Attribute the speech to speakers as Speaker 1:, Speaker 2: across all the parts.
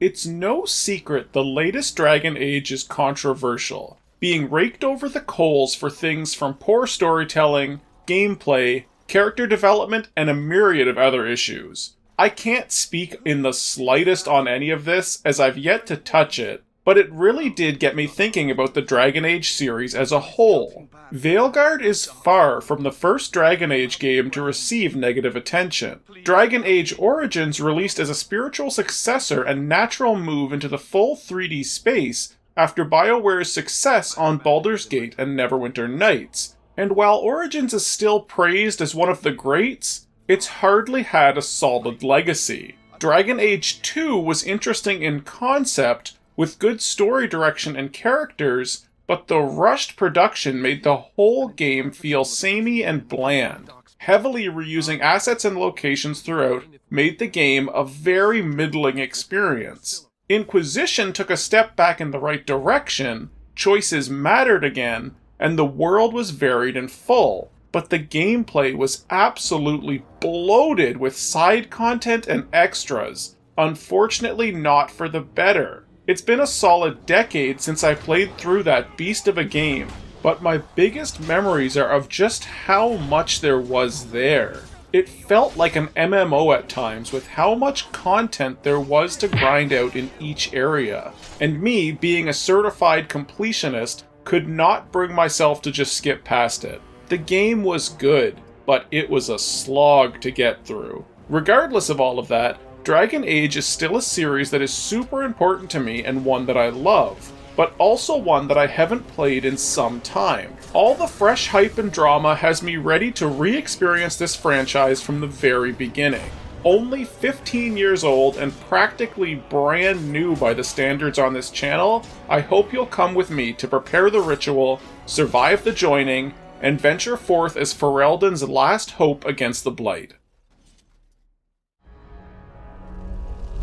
Speaker 1: It's no secret the latest Dragon Age is controversial, being raked over the coals for things from poor storytelling, gameplay, character development, and a myriad of other issues. I can't speak in the slightest on any of this, as I've yet to touch it, but it really did get me thinking about the Dragon Age series as a whole. Veilguard is far from the first Dragon Age game to receive negative attention. Dragon Age Origins released as a spiritual successor and natural move into the full 3D space after Bioware's success on Baldur's Gate and Neverwinter Nights, and while Origins is still praised as one of the greats, it's hardly had a solid legacy. Dragon Age 2 was interesting in concept, with good story direction and characters, but the rushed production made the whole game feel samey and bland. Heavily reusing assets and locations throughout made the game a very middling experience. Inquisition took a step back in the right direction, choices mattered again, and the world was varied and full, but the gameplay was absolutely bloated with side content and extras, unfortunately not for the better. It's been a solid decade since I played through that beast of a game, but my biggest memories are of just how much there was there. It felt like an MMO at times with how much content there was to grind out in each area, and me, being a certified completionist, could not bring myself to just skip past it. The game was good, but it was a slog to get through. Regardless of all of that, Dragon Age is still a series that is super important to me and one that I love, but also one that I haven't played in some time. All the fresh hype and drama has me ready to re-experience this franchise from the very beginning. Only 15 years old and practically brand new by the standards on this channel, I hope you'll come with me to prepare the ritual, survive the joining, and venture forth as Ferelden's last hope against the Blight.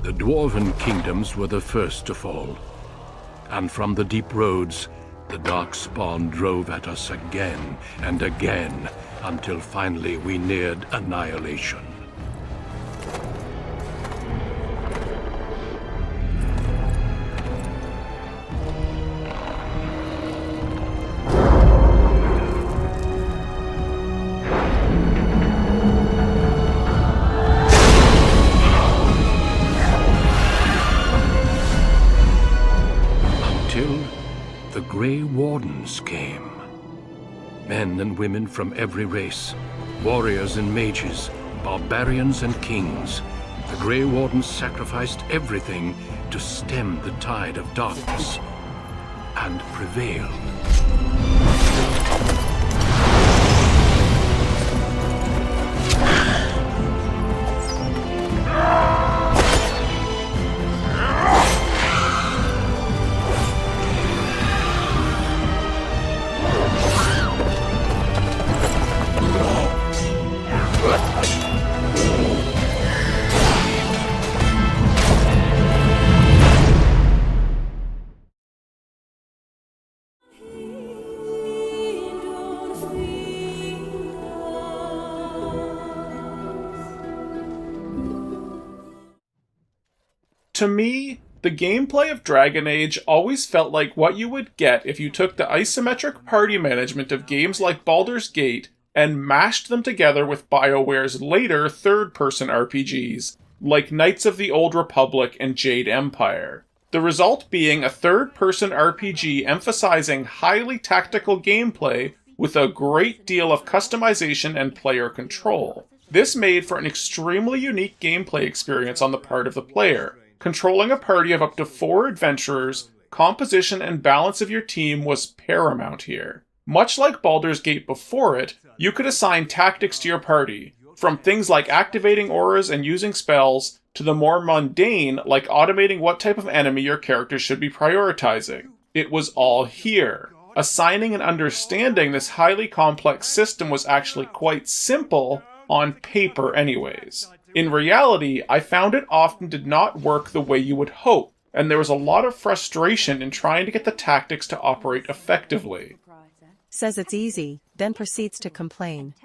Speaker 2: The Dwarven kingdoms were the first to fall, and from the deep roads, the Darkspawn drove at us again and again, until finally we neared annihilation. The Grey Wardens came. Men and women from every race, warriors and mages, barbarians and kings. The Grey Wardens sacrificed everything to stem the tide of darkness, and prevailed.
Speaker 1: To me, the gameplay of Dragon Age always felt like what you would get if you took the isometric party management of games like Baldur's Gate and mashed them together with Bioware's later third-person RPGs, like Knights of the Old Republic and Jade Empire. The result being a third-person RPG emphasizing highly tactical gameplay with a great deal of customization and player control. This made for an extremely unique gameplay experience on the part of the player. Controlling a party of up to 4 adventurers, composition and balance of your team was paramount here. Much like Baldur's Gate before it, you could assign tactics to your party, from things like activating auras and using spells, to the more mundane, like automating what type of enemy your character should be prioritizing. It was all here. Assigning and understanding this highly complex system was actually quite simple, on paper anyways. In reality, I found it often did not work the way you would hope, and there was a lot of frustration in trying to get the tactics to operate effectively.
Speaker 3: Says it's easy, then proceeds to complain.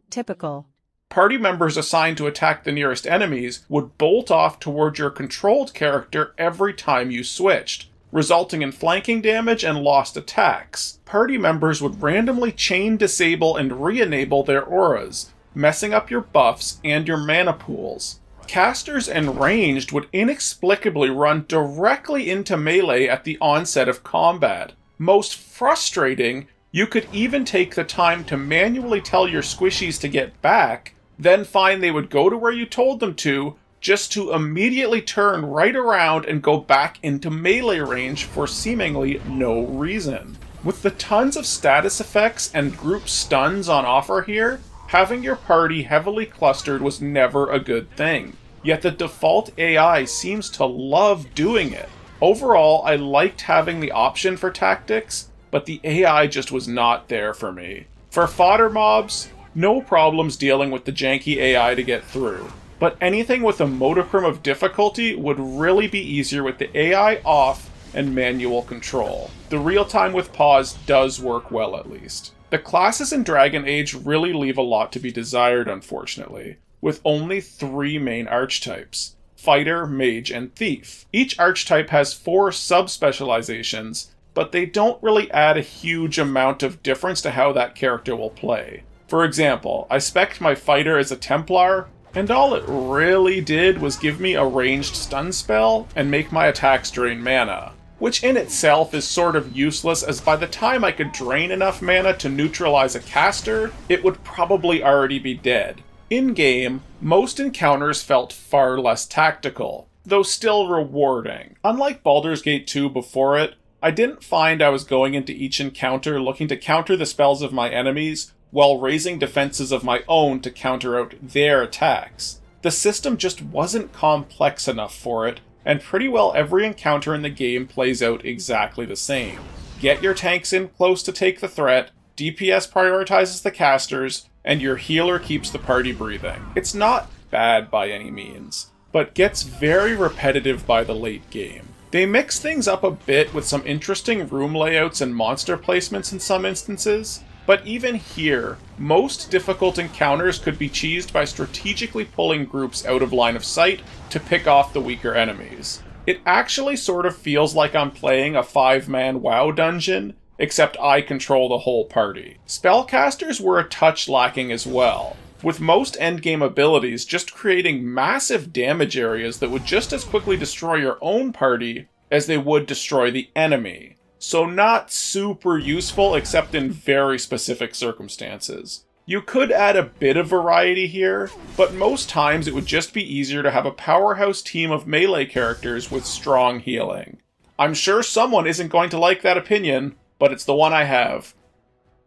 Speaker 3: Typical.
Speaker 1: Party members assigned to attack the nearest enemies would bolt off toward your controlled character every time you switched, resulting in flanking damage and lost attacks. Party members would randomly chain disable and re-enable their auras, messing up your buffs and your mana pools. Casters and ranged would inexplicably run directly into melee at the onset of combat. Most frustrating, you could even take the time to manually tell your squishies to get back, then find they would go to where you told them to, just to immediately turn right around and go back into melee range for seemingly no reason. With the tons of status effects and group stuns on offer here, having your party heavily clustered was never a good thing. Yet the default AI seems to love doing it. Overall, I liked having the option for tactics, but the AI just was not there for me. For fodder mobs, no problems dealing with the janky AI to get through, but anything with a modicum of difficulty would really be easier with the AI off and manual control. The real-time with pause does work well at least. The classes in Dragon Age really leave a lot to be desired, unfortunately, with only 3 main archetypes: Fighter, Mage, and Thief. Each archetype has 4 sub-specializations, but they don't really add a huge amount of difference to how that character will play. For example, I spec'd my Fighter as a Templar, and all it really did was give me a ranged stun spell and make my attacks drain mana, which in itself is sort of useless, as by the time I could drain enough mana to neutralize a caster, it would probably already be dead. In-game, most encounters felt far less tactical, though still rewarding. Unlike Baldur's Gate 2 before it, I didn't find I was going into each encounter looking to counter the spells of my enemies, while raising defenses of my own to counter out their attacks. The system just wasn't complex enough for it, and pretty well every encounter in the game plays out exactly the same. Get your tanks in close to take the threat, DPS prioritizes the casters, and your healer keeps the party breathing. It's not bad by any means, but gets very repetitive by the late game. They mix things up a bit with some interesting room layouts and monster placements in some instances, but even here, most difficult encounters could be cheesed by strategically pulling groups out of line of sight to pick off the weaker enemies. It actually sort of feels like I'm playing a 5-man WoW dungeon, except I control the whole party. Spellcasters were a touch lacking as well, with most endgame abilities just creating massive damage areas that would just as quickly destroy your own party as they would destroy the enemy. So not super useful except in very specific circumstances. You could add a bit of variety here, but most times it would just be easier to have a powerhouse team of melee characters with strong healing. I'm sure someone isn't going to like that opinion, but it's the one I have.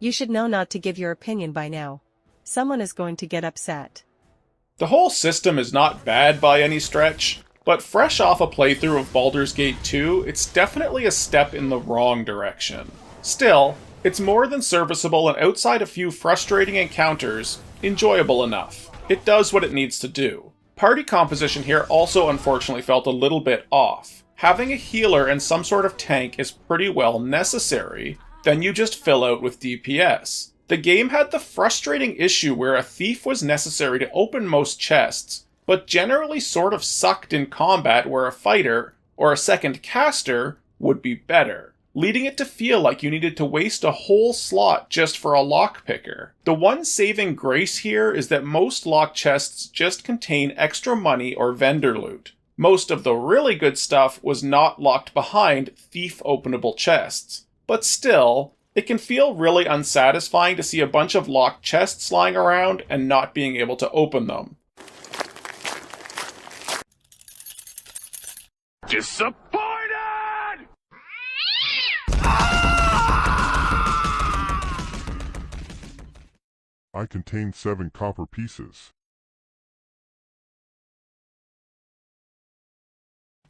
Speaker 3: You should know not to give your opinion by now. Someone is going to get upset.
Speaker 1: The whole system is not bad by any stretch, but fresh off a playthrough of Baldur's Gate 2, it's definitely a step in the wrong direction. Still, it's more than serviceable, and outside a few frustrating encounters, enjoyable enough. It does what it needs to do. Party composition here also unfortunately felt a little bit off. Having a healer and some sort of tank is pretty well necessary, then you just fill out with DPS. The game had the frustrating issue where a thief was necessary to open most chests, but generally sort of sucked in combat where a fighter, or a second caster, would be better, leading it to feel like you needed to waste a whole slot just for a lockpicker. The one saving grace here is that most lock chests just contain extra money or vendor loot. Most of the really good stuff was not locked behind thief-openable chests, but still, it can feel really unsatisfying to see a bunch of locked chests lying around and not being able to open them.
Speaker 2: Disappointed!
Speaker 4: I contain 7 copper pieces.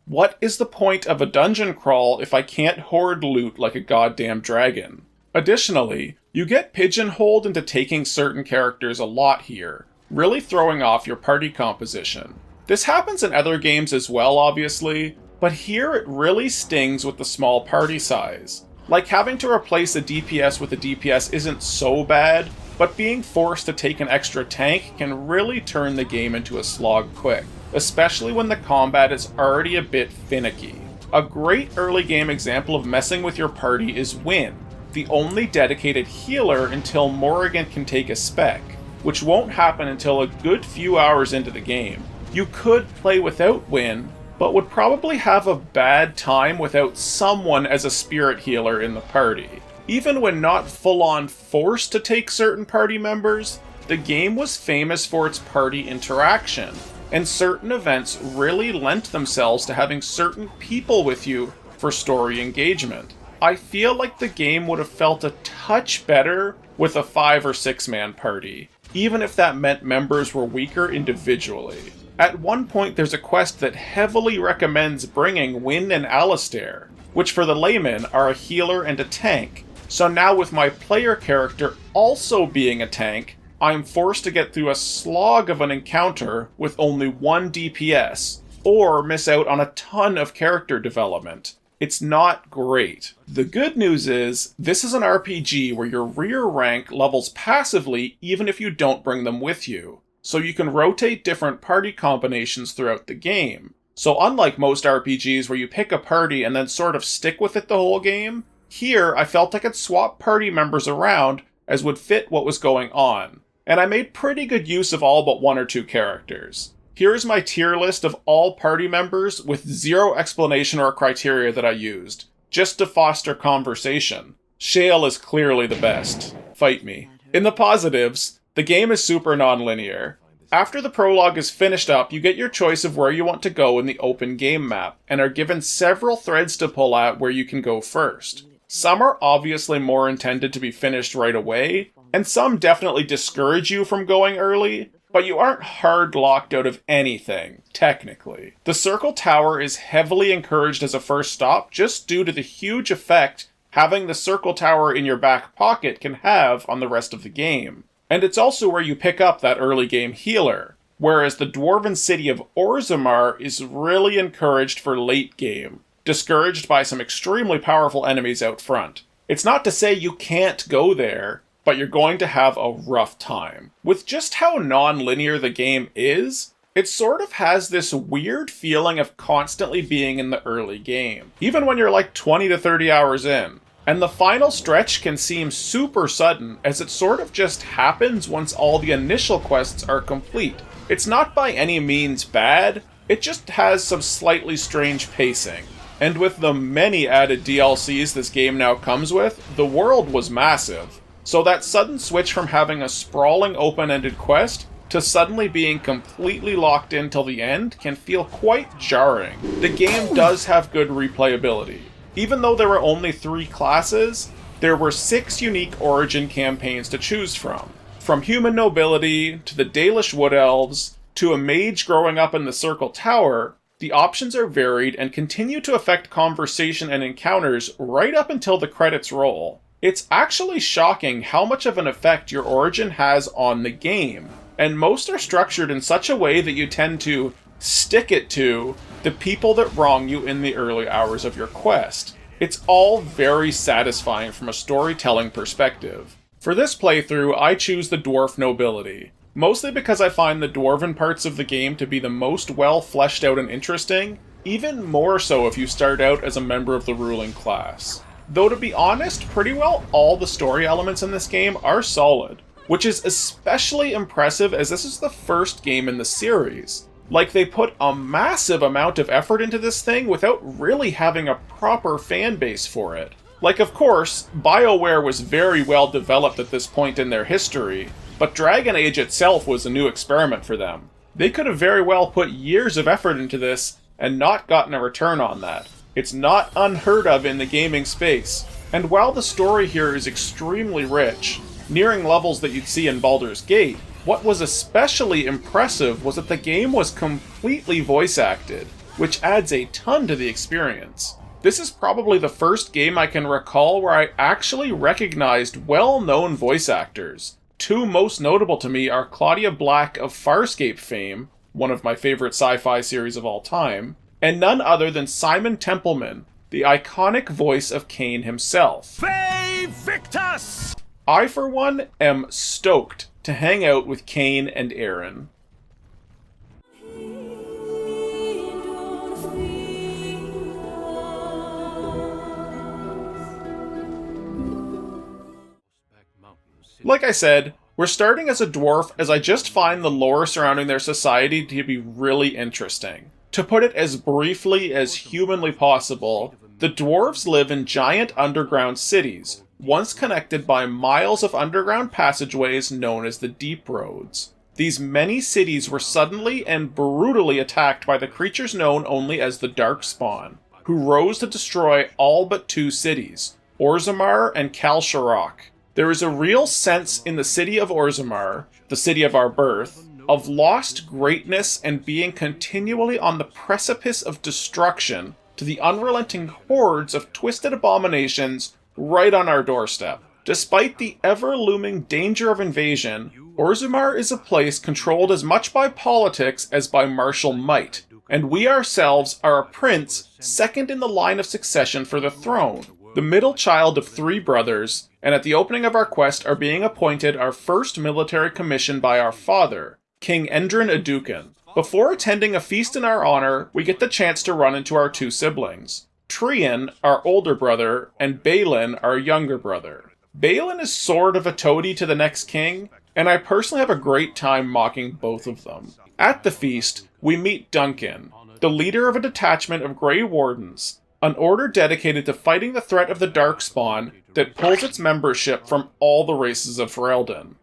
Speaker 1: What is the point of a dungeon crawl if I can't hoard loot like a goddamn dragon? Additionally, you get pigeonholed into taking certain characters a lot here, really throwing off your party composition. This happens in other games as well, obviously, but here it really stings with the small party size. Like, having to replace a DPS with a DPS isn't so bad, but being forced to take an extra tank can really turn the game into a slog quick, especially when the combat is already a bit finicky. A great early game example of messing with your party is Wynn, the only dedicated healer until Morrigan can take a spec, which won't happen until a good few hours into the game. You could play without Wynn, but would probably have a bad time without someone as a spirit healer in the party. Even when not full-on forced to take certain party members, the game was famous for its party interaction, and certain events really lent themselves to having certain people with you for story engagement. I feel like the game would have felt a touch better with a 5 or 6 man party, even if that meant members were weaker individually. At one point there's a quest that heavily recommends bringing Wynn and Alistair, which for the layman are a healer and a tank. So now with my player character also being a tank, I'm forced to get through a slog of an encounter with only 1 DPS, or miss out on a ton of character development. It's not great. The good news is, this is an RPG where your rear rank levels passively even if you don't bring them with you, so you can rotate different party combinations throughout the game. So unlike most RPGs where you pick a party and then sort of stick with it the whole game, here I felt I could swap party members around as would fit what was going on, and I made pretty good use of all but 1 or 2 characters. Here's my tier list of all party members with 0 explanation or criteria that I used, just to foster conversation. Shale is clearly the best. Fight me. In the positives, the game is super non-linear. After the prologue is finished up, you get your choice of where you want to go in the open game map, and are given several threads to pull at where you can go first. Some are obviously more intended to be finished right away, and some definitely discourage you from going early, but you aren't hard locked out of anything, technically. The Circle Tower is heavily encouraged as a first stop just due to the huge effect having the Circle Tower in your back pocket can have on the rest of the game. And it's also where you pick up that early game healer, whereas the Dwarven city of Orzammar is really encouraged for late game, discouraged by some extremely powerful enemies out front. It's not to say you can't go there, but you're going to have a rough time. With just how non-linear the game is, it sort of has this weird feeling of constantly being in the early game, even when you're like 20 to 30 hours in. And the final stretch can seem super sudden, as it sort of just happens once all the initial quests are complete. It's not by any means bad, it just has some slightly strange pacing. And with the many added DLCs this game now comes with, the world was massive. So that sudden switch from having a sprawling open-ended quest to suddenly being completely locked in till the end can feel quite jarring. The game does have good replayability. Even though there were only 3 classes, there were 6 unique origin campaigns to choose from. From human nobility, to the Dalish wood elves, to a mage growing up in the Circle Tower, the options are varied and continue to affect conversation and encounters right up until the credits roll. It's actually shocking how much of an effect your origin has on the game, and most are structured in such a way that you tend to stick it to the people that wrong you in the early hours of your quest. It's all very satisfying from a storytelling perspective. For this playthrough, I choose the Dwarf Nobility, mostly because I find the Dwarven parts of the game to be the most well fleshed out and interesting, even more so if you start out as a member of the ruling class. Though to be honest, pretty well all the story elements in this game are solid, which is especially impressive as this is the first game in the series. Like, they put a massive amount of effort into this thing without really having a proper fan base for it. Like, of course, Bioware was very well developed at this point in their history, but Dragon Age itself was a new experiment for them. They could have very well put years of effort into this and not gotten a return on that. It's not unheard of in the gaming space, and while the story here is extremely rich, nearing levels that you'd see in Baldur's Gate, what was especially impressive was that the game was completely voice acted, which adds a ton to the experience. This is probably the first game I can recall where I actually recognized well-known voice actors. 2 most notable to me are Claudia Black of Farscape fame, one of my favorite sci-fi series of all time, and none other than Simon Templeman, the iconic voice of Cain himself.
Speaker 5: Victus!
Speaker 1: I, for one, am stoked to hang out with Cain and Aaron. Like I said, we're starting as a dwarf as I just find the lore surrounding their society to be really interesting. To put it as briefly as humanly possible, the dwarves live in giant underground cities, once connected by miles of underground passageways known as the Deep Roads. These many cities were suddenly and brutally attacked by the creatures known only as the Darkspawn, who rose to destroy all but two cities, Orzammar and Kalsharok. There is a real sense in the city of Orzammar, the city of our birth, of lost greatness and being continually on the precipice of destruction to the unrelenting hordes of twisted abominations right on our doorstep. Despite the ever-looming danger of invasion, Orzammar is a place controlled as much by politics as by martial might, and we ourselves are a prince second in the line of succession for the throne, the middle child of 3 brothers, and at the opening of our quest are being appointed our first military commission by our father, King Endrin Adukin. Before attending a feast in our honor, we get the chance to run into our 2 siblings, Trian, our older brother, and Balin, our younger brother. Balin is sort of a toady to the next king, and I personally have a great time mocking both of them. At the feast, we meet Duncan, the leader of a detachment of Grey Wardens, an order dedicated to fighting the threat of the Darkspawn that pulls its membership from all the races of Ferelden.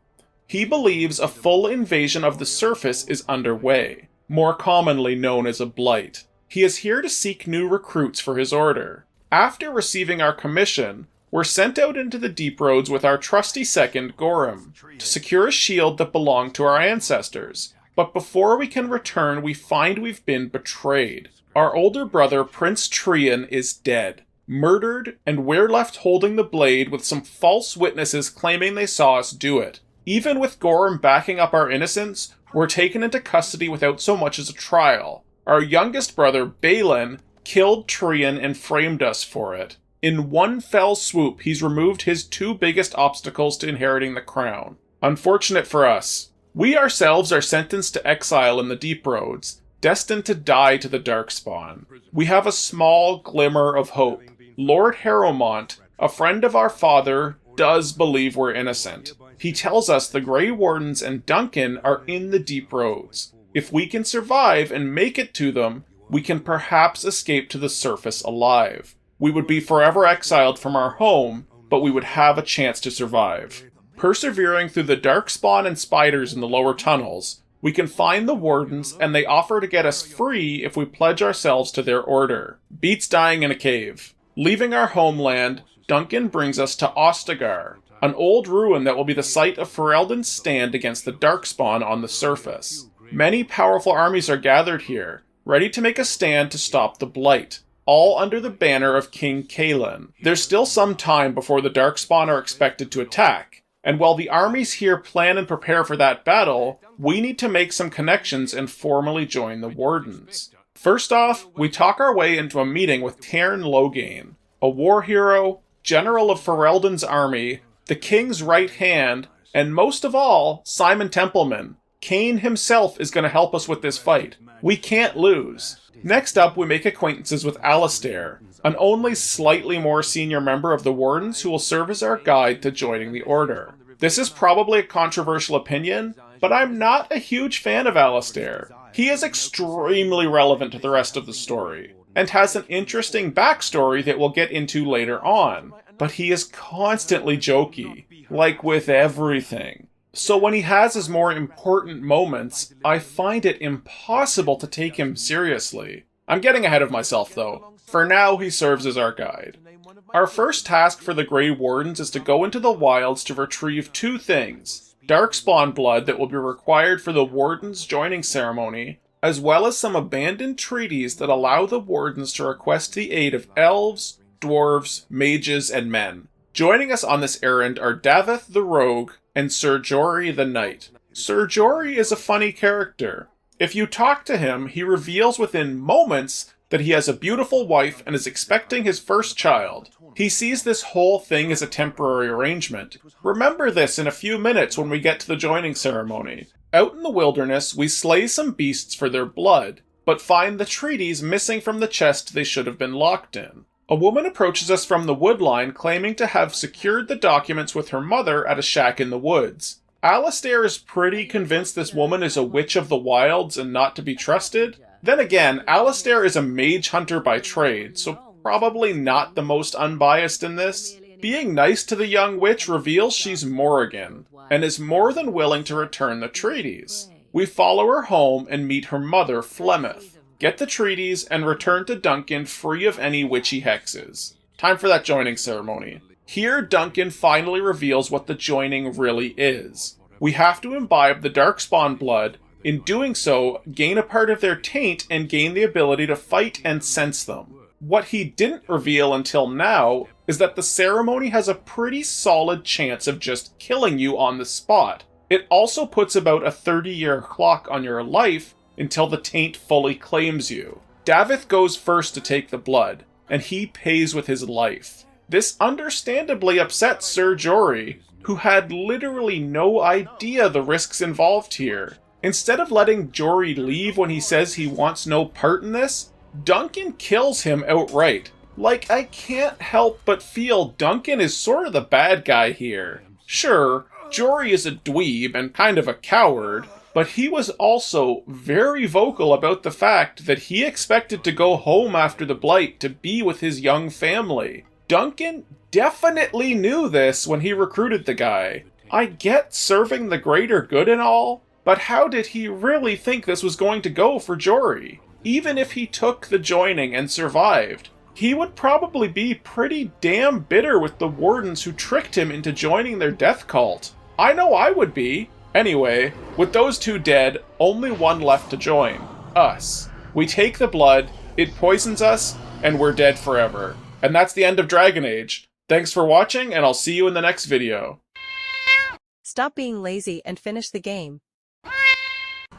Speaker 1: He believes a full invasion of the surface is underway, more commonly known as a blight. He is here to seek new recruits for his order. After receiving our commission, we're sent out into the Deep Roads with our trusty second, Gorham, to secure a shield that belonged to our ancestors. But before we can return, we find we've been betrayed. Our older brother, Prince Trian, is dead, murdered, and we're left holding the blade with some false witnesses claiming they saw us do it. Even with Gorham backing up our innocence, we're taken into custody without so much as a trial. Our youngest brother, Balin, killed Trian and framed us for it. In one fell swoop, he's removed his 2 biggest obstacles to inheriting the crown. Unfortunate for us. We ourselves are sentenced to exile in the Deep Roads, destined to die to the Darkspawn. We have a small glimmer of hope. Lord Harrowmont, a friend of our father, does believe we're innocent. He tells us the Grey Wardens and Duncan are in the Deep Roads. If we can survive and make it to them, we can perhaps escape to the surface alive. We would be forever exiled from our home, but we would have a chance to survive. Persevering through the Darkspawn and spiders in the lower tunnels, we can find the Wardens, and they offer to get us free if we pledge ourselves to their order. Beats dying in a cave. Leaving our homeland, Duncan brings us to Ostagar, an old ruin that will be the site of Ferelden's stand against the Darkspawn on the surface. Many powerful armies are gathered here, ready to make a stand to stop the Blight, all under the banner of King Kaelin. There's still some time before the Darkspawn are expected to attack, and while the armies here plan and prepare for that battle, we need to make some connections and formally join the Wardens. First off, we talk our way into a meeting with Tairn Loghain, a war hero, general of Ferelden's army, the king's right hand, and most of all, Simon Templeman. Cain himself is going to help us with this fight. We can't lose. Next up, we make acquaintances with Alistair, an only slightly more senior member of the Wardens who will serve as our guide to joining the Order. This is probably a controversial opinion, but I'm not a huge fan of Alistair. He is extremely relevant to the rest of the story, and has an interesting backstory that we'll get into later on, but he is constantly jokey, like with everything. So when he has his more important moments, I find it impossible to take him seriously. I'm getting ahead of myself though. For now, he serves as our guide. Our first task for the Grey Wardens is to go into the wilds to retrieve 2 things: Darkspawn blood that will be required for the Wardens' joining ceremony, as well as some abandoned treaties that allow the Wardens to request the aid of elves, dwarves, mages, and men. Joining us on this errand are Daveth the Rogue and Sir Jory the Knight. Sir Jory is a funny character. If you talk to him, he reveals within moments that he has a beautiful wife and is expecting his first child. He sees this whole thing as a temporary arrangement. Remember this in a few minutes when we get to the joining ceremony. Out in the wilderness, we slay some beasts for their blood, but find the treaties missing from the chest they should have been locked in. A woman approaches us from the wood line claiming to have secured the documents with her mother at a shack in the woods. Alistair is pretty convinced this woman is a witch of the wilds and not to be trusted. Then again, Alistair is a mage hunter by trade, so probably not the most unbiased in this. Being nice to the young witch reveals she's Morrigan, and is more than willing to return the treaties. We follow her home and meet her mother, Flemeth, get the treaties, and return to Duncan free of any witchy hexes. Time for that joining ceremony. Here, Duncan finally reveals what the joining really is. We have to imbibe the Darkspawn blood. In doing so, gain a part of their taint and gain the ability to fight and sense them. What he didn't reveal until now is that the ceremony has a pretty solid chance of just killing you on the spot. It also puts about a 30-year clock on your life until the taint fully claims you. Davith goes first to take the blood, and he pays with his life. This understandably upsets Sir Jory, who had literally no idea the risks involved here. Instead of letting Jory leave when he says he wants no part in this, Duncan kills him outright. Like, I can't help but feel Duncan is sort of the bad guy here. Sure, Jory is a dweeb and kind of a coward, but he was also very vocal about the fact that he expected to go home after the Blight to be with his young family. Duncan definitely knew this when he recruited the guy. I get serving the greater good and all, but how did he really think this was going to go for Jory? Even if he took the joining and survived, he would probably be pretty damn bitter with the wardens who tricked him into joining their death cult. I know I would be. Anyway, with those two dead, only one left to join. Us. We take the blood, it poisons us, and we're dead forever. And that's the end of Dragon Age. Thanks for watching, and I'll see you in the next video.
Speaker 3: Stop being lazy and finish the game.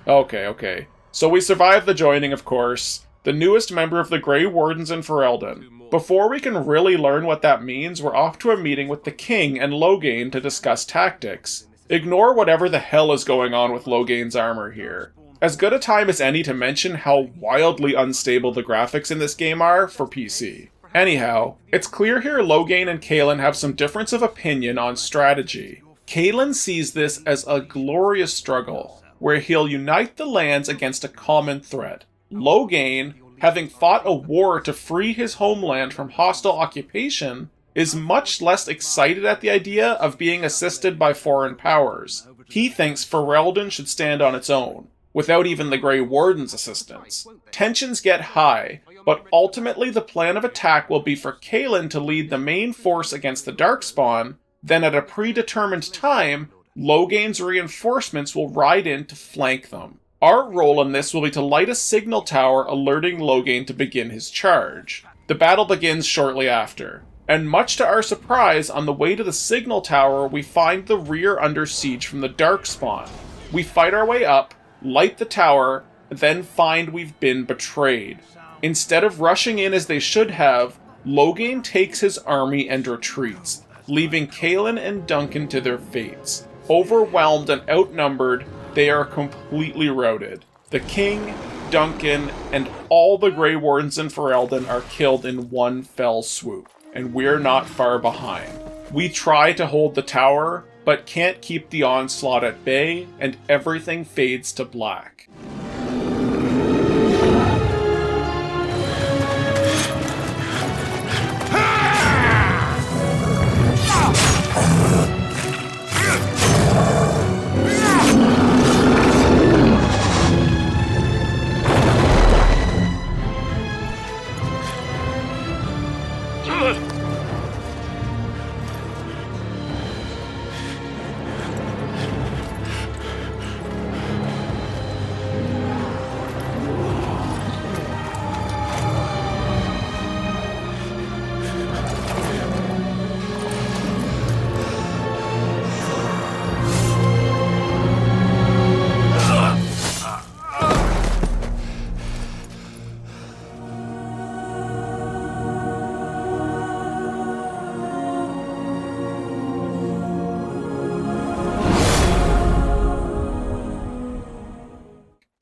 Speaker 1: Okay. So we survived the joining, of course, the newest member of the Grey Wardens in Ferelden. Before we can really learn what that means, we're off to a meeting with the King and Loghain to discuss tactics. Ignore whatever the hell is going on with Loghain's armor here. As good a time as any to mention how wildly unstable the graphics in this game are for PC. Anyhow, it's clear here Loghain and Cailan have some difference of opinion on strategy. Cailan sees this as a glorious struggle, where he'll unite the lands against a common threat. Loghain, having fought a war to free his homeland from hostile occupation, is much less excited at the idea of being assisted by foreign powers. He thinks Ferelden should stand on its own, without even the Grey Warden's assistance. Tensions get high, but ultimately the plan of attack will be for Cailan to lead the main force against the Darkspawn, then at a predetermined time, Loghain's reinforcements will ride in to flank them. Our role in this will be to light a signal tower alerting Loghain to begin his charge. The battle begins shortly after, and much to our surprise, on the way to the signal tower we find the rear under siege from the Darkspawn. We fight our way up, light the tower, then find we've been betrayed. Instead of rushing in as they should have, Loghain takes his army and retreats, leaving Cailan and Duncan to their fates. Overwhelmed and outnumbered, they are completely routed. The King, Duncan, and all the Grey Wardens in Ferelden are killed in one fell swoop, and we're not far behind. We try to hold the tower, but can't keep the onslaught at bay, and everything fades to black.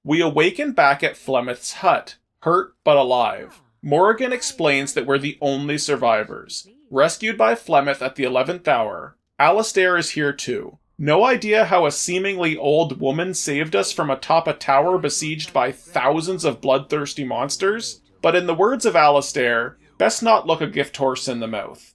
Speaker 1: We awaken back at Flemeth's hut, hurt but alive. Morrigan explains that we're the only survivors. Rescued by Flemeth at the 11th hour, Alistair is here too. No idea how a seemingly old woman saved us from atop a tower besieged by thousands of bloodthirsty monsters, but in the words of Alistair, best not look a gift horse in the mouth.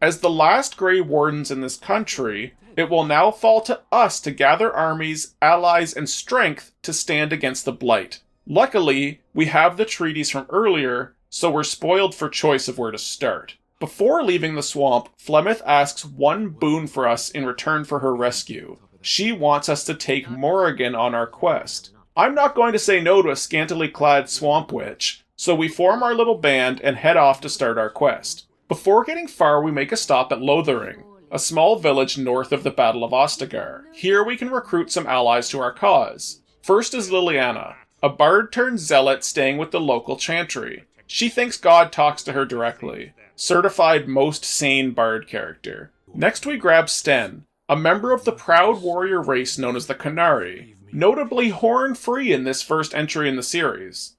Speaker 1: As the last Grey Wardens in this country, it will now fall to us to gather armies, allies, and strength to stand against the Blight. Luckily, we have the treaties from earlier, so we're spoiled for choice of where to start. Before leaving the swamp, Flemeth asks one boon for us in return for her rescue. She wants us to take Morrigan on our quest. I'm not going to say no to a scantily clad swamp witch, so we form our little band and head off to start our quest. Before getting far, we make a stop at Lothering, a small village north of the Battle of Ostagar. Here we can recruit some allies to our cause. First is Liliana, a bard turned zealot staying with the local chantry. She thinks God talks to her directly. Certified most sane bard character. Next we grab Sten, a member of the proud warrior race known as the Qunari, notably horn-free in this first entry in the series.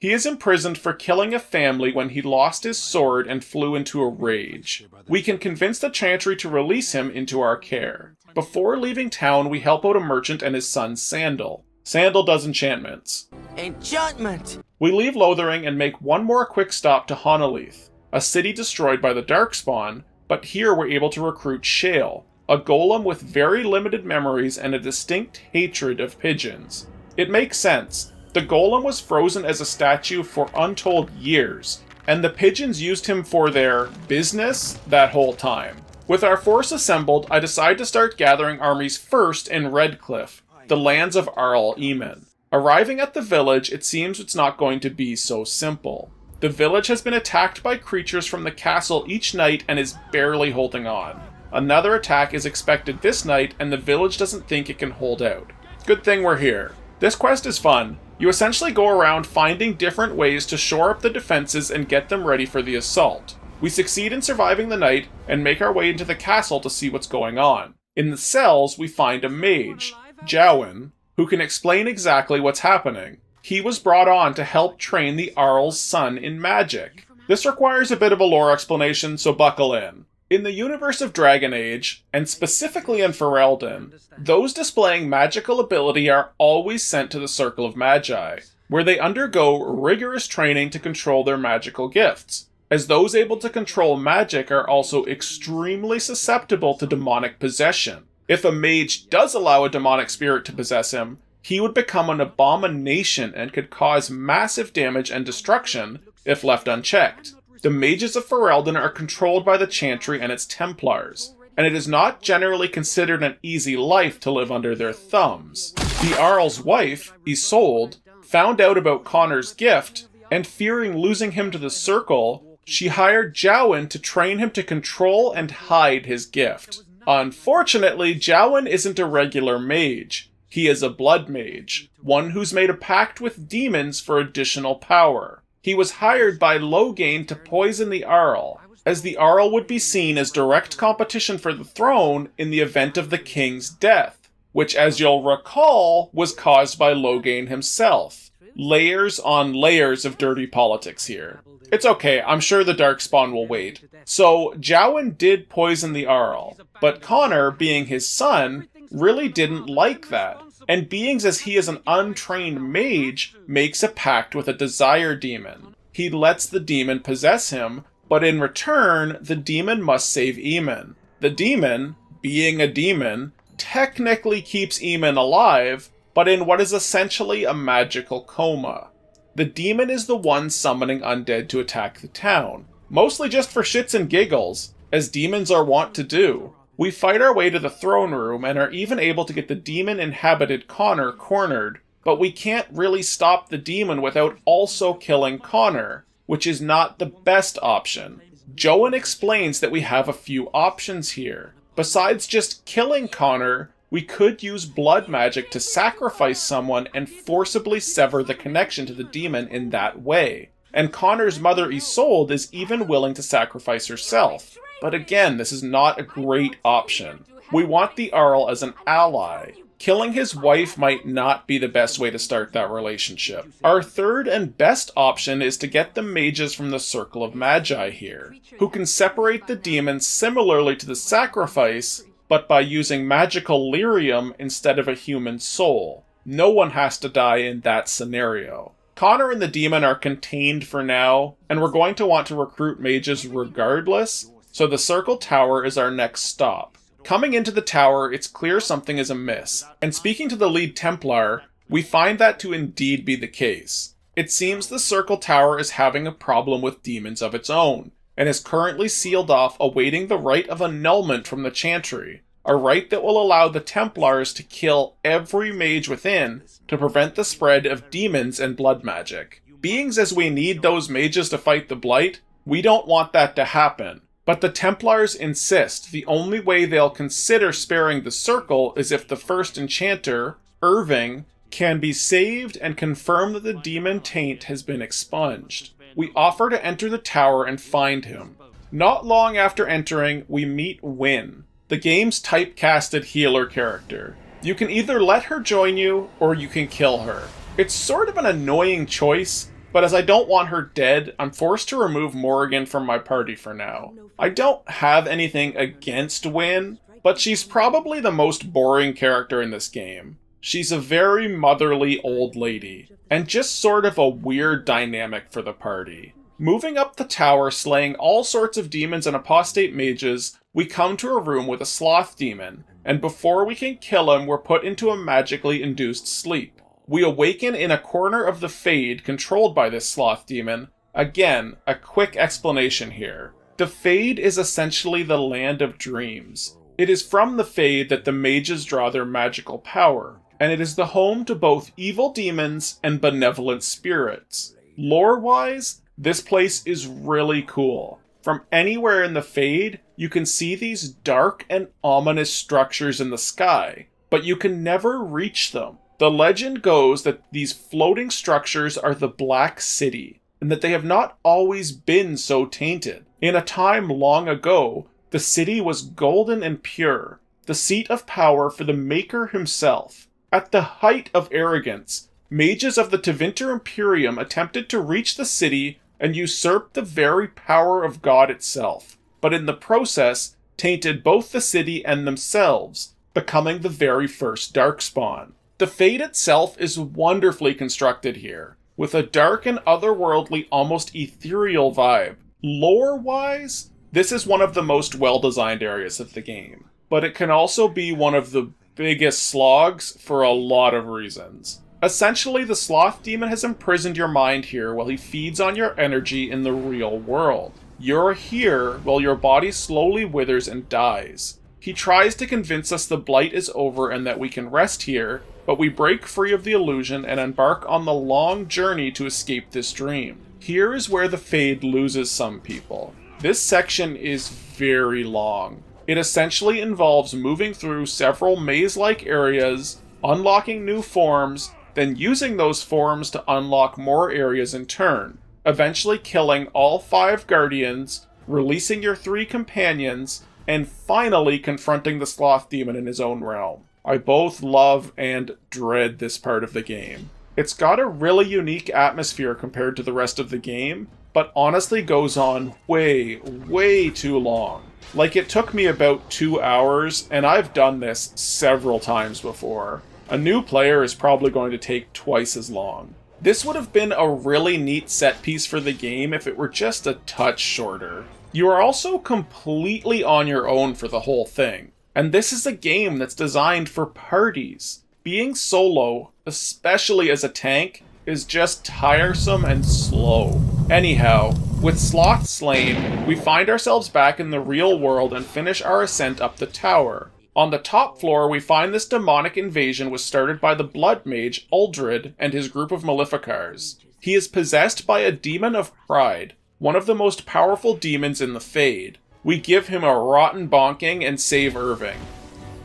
Speaker 1: He is imprisoned for killing a family when he lost his sword and flew into a rage. We can convince the chantry to release him into our care. Before leaving town, we help out a merchant and his son Sandal. Sandal does enchantments.
Speaker 6: Enchantment!
Speaker 1: We leave Lothering and make one more quick stop to Honolith, a city destroyed by the Darkspawn, but here we're able to recruit Shale, a golem with very limited memories and a distinct hatred of pigeons. It makes sense. The golem was frozen as a statue for untold years, and the pigeons used him for their business that whole time. With our force assembled, I decide to start gathering armies first in Redcliffe, the lands of Arl Eamon. Arriving at the village, it seems it's not going to be so simple. The village has been attacked by creatures from the castle each night and is barely holding on. Another attack is expected this night, and the village doesn't think it can hold out. Good thing we're here. This quest is fun. You essentially go around finding different ways to shore up the defenses and get them ready for the assault. We succeed in surviving the night and make our way into the castle to see what's going on. In the cells, we find a mage, Jowan, who can explain exactly what's happening. He was brought on to help train the Arl's son in magic. This requires a bit of a lore explanation, so buckle in. In the universe of Dragon Age, and specifically in Ferelden, those displaying magical ability are always sent to the Circle of Magi, where they undergo rigorous training to control their magical gifts, as those able to control magic are also extremely susceptible to demonic possession. If a mage does allow a demonic spirit to possess him, he would become an abomination and could cause massive damage and destruction if left unchecked. The mages of Ferelden are controlled by the Chantry and its Templars, and it is not generally considered an easy life to live under their thumbs. The Arl's wife, Isolde, found out about Connor's gift, and fearing losing him to the Circle, she hired Jowan to train him to control and hide his gift. Unfortunately, Jowan isn't a regular mage. He is a blood mage, one who's made a pact with demons for additional power. He was hired by Loghain to poison the Arl, as the Arl would be seen as direct competition for the throne in the event of the king's death, which, as you'll recall, was caused by Loghain himself. Layers on layers of dirty politics here. It's okay, I'm sure the Darkspawn will wait. So, Jowan did poison the Arl, but Connor, being his son, really didn't like that, and being as he is an untrained mage, makes a pact with a desire demon. He lets the demon possess him, but in return, the demon must save Eamon. The demon, being a demon, technically keeps Eamon alive, but in what is essentially a magical coma. The demon is the one summoning undead to attack the town, mostly just for shits and giggles, as demons are wont to do. We fight our way to the throne room and are even able to get the demon-inhabited Connor cornered, but we can't really stop the demon without also killing Connor, which is not the best option. Jowan explains that we have a few options here. Besides just killing Connor, we could use blood magic to sacrifice someone and forcibly sever the connection to the demon in that way. And Connor's mother Isolde is even willing to sacrifice herself. But again, this is not a great option. We want the Arl as an ally. Killing his wife might not be the best way to start that relationship. Our third and best option is to get the mages from the Circle of Magi here, who can separate the demons similarly to the sacrifice, but by using magical lyrium instead of a human soul. No one has to die in that scenario. Connor and the demon are contained for now, and we're going to want to recruit mages regardless, so the Circle Tower is our next stop. Coming into the tower, it's clear something is amiss, and speaking to the lead Templar, we find that to indeed be the case. It seems the Circle Tower is having a problem with demons of its own, and is currently sealed off awaiting the rite of annulment from the Chantry, a rite that will allow the Templars to kill every mage within to prevent the spread of demons and blood magic. Beings as we need those mages to fight the Blight, we don't want that to happen. But the Templars insist the only way they'll consider sparing the Circle is if the first enchanter, Irving, can be saved and confirm that the demon taint has been expunged. We offer to enter the tower and find him. Not long after entering, we meet Wynne, the game's typecasted healer character. You can either let her join you, or you can kill her. It's sort of an annoying choice, but as I don't want her dead, I'm forced to remove Morrigan from my party for now. I don't have anything against Wynne, but she's probably the most boring character in this game. She's a very motherly old lady, and just sort of a weird dynamic for the party. Moving up the tower, slaying all sorts of demons and apostate mages, we come to a room with a sloth demon, and before we can kill him, we're put into a magically induced sleep. We awaken in a corner of the Fade controlled by this sloth demon. Again, a quick explanation here. The Fade is essentially the land of dreams. It is from the Fade that the mages draw their magical power, and it is the home to both evil demons and benevolent spirits. Lore-wise, this place is really cool. From anywhere in the Fade, you can see these dark and ominous structures in the sky, but you can never reach them. The legend goes that these floating structures are the Black City, and that they have not always been so tainted. In a time long ago, the city was golden and pure, the seat of power for the Maker himself. At the height of arrogance, mages of the Tevinter Imperium attempted to reach the city and usurp the very power of God itself, but in the process, tainted both the city and themselves, becoming the very first Darkspawn. The Fade itself is wonderfully constructed here, with a dark and otherworldly, almost ethereal vibe. Lore-wise, this is one of the most well-designed areas of the game, but it can also be one of the biggest slogs for a lot of reasons. Essentially, the Sloth Demon has imprisoned your mind here while he feeds on your energy in the real world. You're here while your body slowly withers and dies. He tries to convince us the Blight is over and that we can rest here, but we break free of the illusion and embark on the long journey to escape this dream. Here is where the Fade loses some people. This section is very long. It essentially involves moving through several maze-like areas, unlocking new forms, then using those forms to unlock more areas in turn, eventually killing all 5 guardians, releasing your 3 companions, and finally confronting the Sloth Demon in his own realm. I both love and dread this part of the game. It's got a really unique atmosphere compared to the rest of the game, but honestly goes on way, way too long. Like, it took me about 2 hours, and I've done this several times before. A new player is probably going to take twice as long. This would have been a really neat set piece for the game if it were just a touch shorter. You are also completely on your own for the whole thing, and this is a game that's designed for parties. Being solo, especially as a tank, is just tiresome and slow. Anyhow, with Sloth slain, we find ourselves back in the real world and finish our ascent up the tower. On the top floor, we find this demonic invasion was started by the blood mage Uldred and his group of Maleficars. He is possessed by a demon of pride, one of the most powerful demons in the Fade. We give him a rotten bonking and save Irving.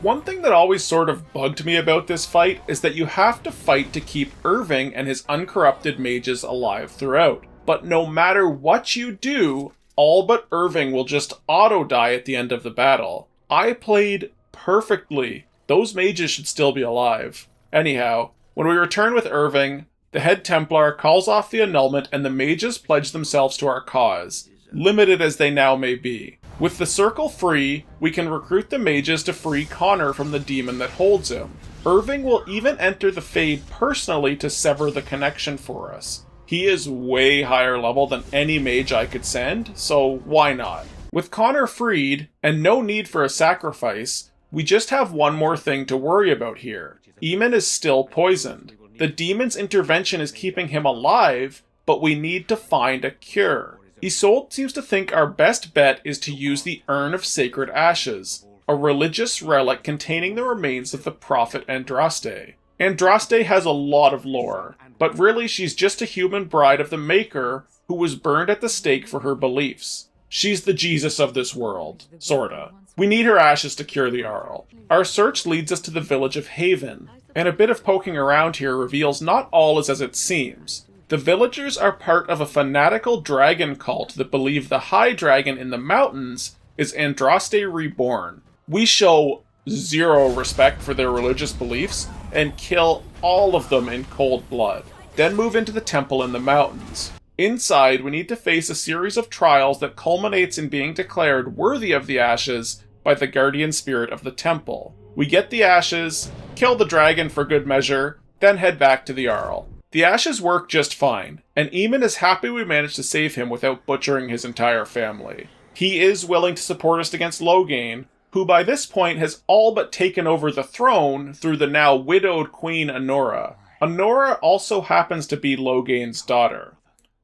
Speaker 1: One thing that always sort of bugged me about this fight is that you have to fight to keep Irving and his uncorrupted mages alive throughout. But no matter what you do, all but Irving will just auto-die at the end of the battle. I played perfectly, those mages should still be alive. Anyhow, when we return with Irving, the head Templar calls off the annulment and the mages pledge themselves to our cause, limited as they now may be. With the circle free, we can recruit the mages to free Connor from the demon that holds him. Irving will even enter the Fade personally to sever the connection for us. He is way higher level than any mage I could send, so why not? With Connor freed, and no need for a sacrifice, we just have one more thing to worry about here. Eamon is still poisoned. The demon's intervention is keeping him alive, but we need to find a cure. Isolde seems to think our best bet is to use the Urn of Sacred Ashes, a religious relic containing the remains of the prophet Andraste. Andraste has a lot of lore, but really she's just a human bride of the Maker who was burned at the stake for her beliefs. She's the Jesus of this world, sorta. We need her ashes to cure the Arl. Our search leads us to the village of Haven, and a bit of poking around here reveals not all is as it seems. The villagers are part of a fanatical dragon cult that believe the High Dragon in the mountains is Andraste reborn. We show zero respect for their religious beliefs and kill all of them in cold blood. Then move into the temple in the mountains. Inside, we need to face a series of trials that culminates in being declared worthy of the ashes by the guardian spirit of the temple. We get the ashes, kill the dragon for good measure, then head back to the Arl. The ashes work just fine, and Eamon is happy we managed to save him without butchering his entire family. He is willing to support us against Loghain, who by this point has all but taken over the throne through the now widowed Queen Honora. Honora also happens to be Loghain's daughter.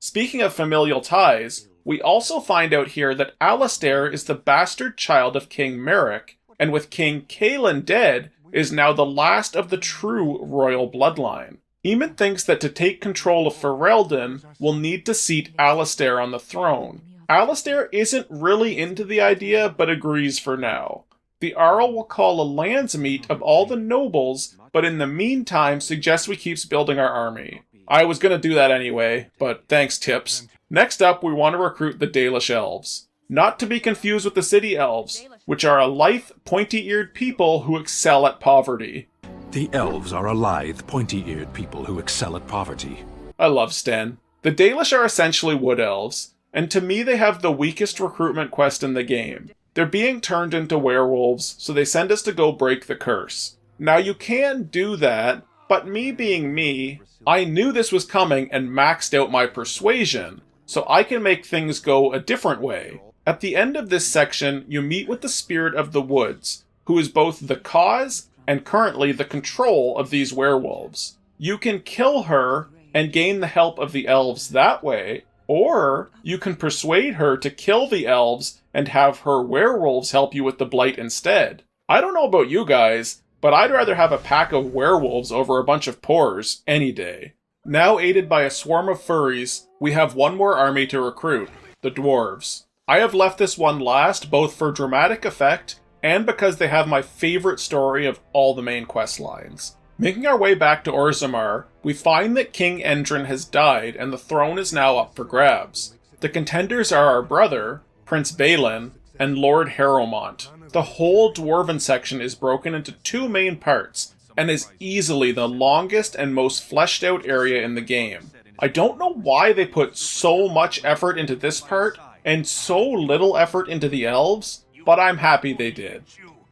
Speaker 1: Speaking of familial ties, we also find out here that Alistair is the bastard child of King Merrick, and with King Caelan dead, is now the last of the true royal bloodline. Eamon thinks that to take control of Ferelden, we'll need to seat Alistair on the throne. Alistair isn't really into the idea, but agrees for now. The Arl will call a lands meet of all the nobles, but in the meantime suggests we keep building our army. I was gonna do that anyway, but thanks tips. Next up, we want to recruit the Dalish Elves. Not to be confused with the City Elves, which are a lithe, pointy-eared people who excel at poverty.
Speaker 6: The elves are a lithe, pointy-eared people who excel at poverty.
Speaker 1: I love Sten. The Dalish are essentially wood elves, and to me they have the weakest recruitment quest in the game. They're being turned into werewolves, so they send us to go break the curse. Now you can do that, but me being me, I knew this was coming and maxed out my persuasion, so I can make things go a different way. At the end of this section, you meet with the Spirit of the Woods, who is both the cause and currently the control of these werewolves. You can kill her and gain the help of the elves that way, or you can persuade her to kill the elves and have her werewolves help you with the blight instead. I don't know about you guys, but I'd rather have a pack of werewolves over a bunch of pores any day. Now aided by a swarm of furries, we have one more army to recruit, the dwarves. I have left this one last both for dramatic effect and because they have my favorite story of all the main quest lines. Making our way back to Orzammar, we find that King Endrin has died and the throne is now up for grabs. The contenders are our brother, Prince Balin, and Lord Harrowmont. The whole Dwarven section is broken into two main parts, and is easily the longest and most fleshed out area in the game. I don't know why they put so much effort into this part, and so little effort into the elves, but I'm happy they did.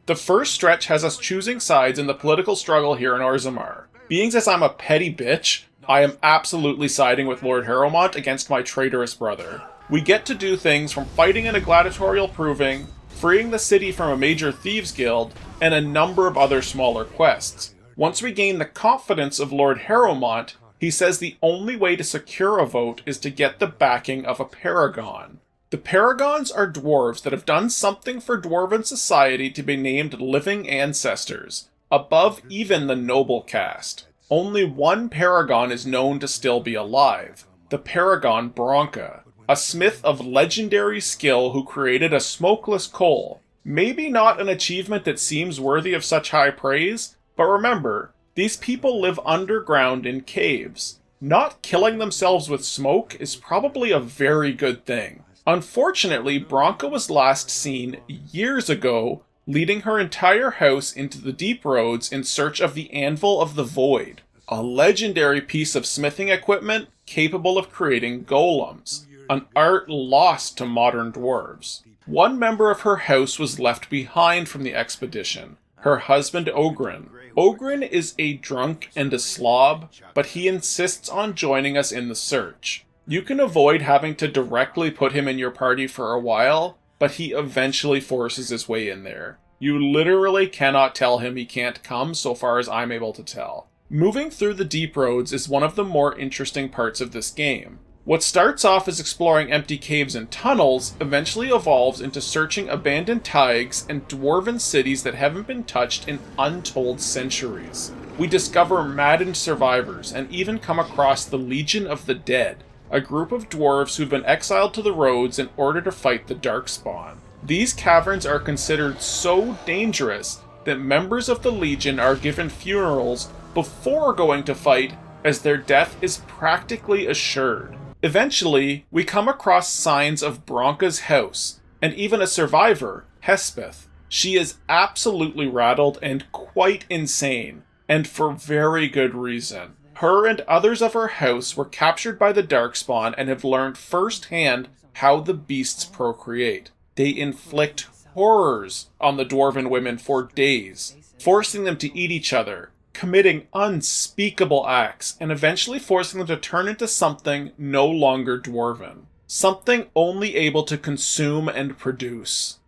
Speaker 1: The first stretch has us choosing sides in the political struggle here in Orzammar. Being as I'm a petty bitch, I am absolutely siding with Lord Harrowmont against my traitorous brother. We get to do things from fighting in a gladiatorial proving, freeing the city from a major thieves guild, and a number of other smaller quests. Once we gain the confidence of Lord Harrowmont, he says the only way to secure a vote is to get the backing of a paragon. The paragons are dwarves that have done something for dwarven society to be named living ancestors, above even the noble caste. Only one paragon is known to still be alive, the paragon Bronca, a smith of legendary skill who created a smokeless coal. Maybe not an achievement that seems worthy of such high praise, but remember, these people live underground in caves. Not killing themselves with smoke is probably a very good thing. Unfortunately, Bronca was last seen years ago leading her entire house into the deep roads in search of the Anvil of the Void, a legendary piece of smithing equipment capable of creating golems, an art lost to modern dwarves. One member of her house was left behind from the expedition, her husband Ogren. Ogren is a drunk and a slob, but he insists on joining us in the search. You can avoid having to directly put him in your party for a while, but he eventually forces his way in there. You literally cannot tell him he can't come, so far as I'm able to tell. Moving through the deep roads is one of the more interesting parts of this game. What starts off as exploring empty caves and tunnels eventually evolves into searching abandoned taigs and dwarven cities that haven't been touched in untold centuries. We discover maddened survivors and even come across the Legion of the Dead, a group of dwarves who've been exiled to the roads in order to fight the Darkspawn. These caverns are considered so dangerous that members of the Legion are given funerals before going to fight, as their death is practically assured. Eventually, we come across signs of Bronca's house, and even a survivor, Hespeth. She is absolutely rattled and quite insane, and for very good reason. Her and others of her house were captured by the Darkspawn and have learned firsthand how the beasts procreate. They inflict horrors on the dwarven women for days, forcing them to eat each other, committing unspeakable acts, and eventually forcing them to turn into something no longer dwarven. Something only able to consume and produce.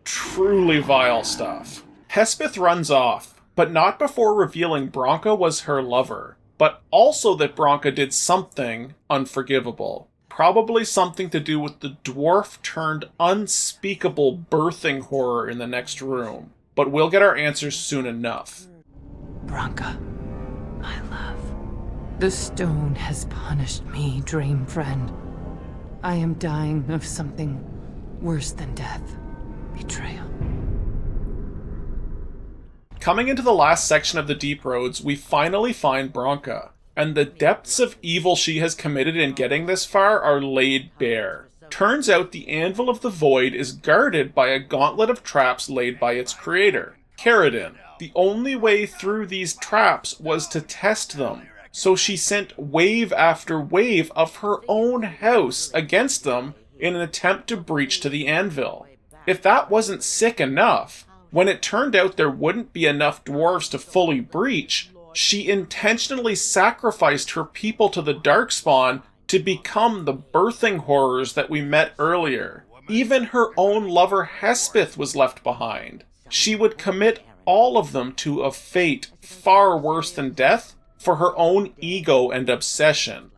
Speaker 1: Truly vile stuff. Hespeth runs off, but not before revealing Bronca was her lover, but also that Bronca did something unforgivable. Probably something to do with the dwarf-turned-unspeakable birthing horror in the next room. But we'll get our answers soon enough.
Speaker 7: Bronca, my love. The stone has punished me, dream friend. I am dying of something worse than death. Betrayal.
Speaker 1: Coming into the last section of the Deep Roads, we finally find Bronca, and the depths of evil she has committed in getting this far are laid bare. Turns out the Anvil of the Void is guarded by a gauntlet of traps laid by its creator, Caridin. The only way through these traps was to test them, so she sent wave after wave of her own house against them in an attempt to breach to the Anvil. If that wasn't sick enough, when it turned out there wouldn't be enough dwarves to fully breach, she intentionally sacrificed her people to the Darkspawn to become the birthing horrors that we met earlier. Even her own lover Hespeth was left behind. She would commit all of them to a fate far worse than death for her own ego and obsession.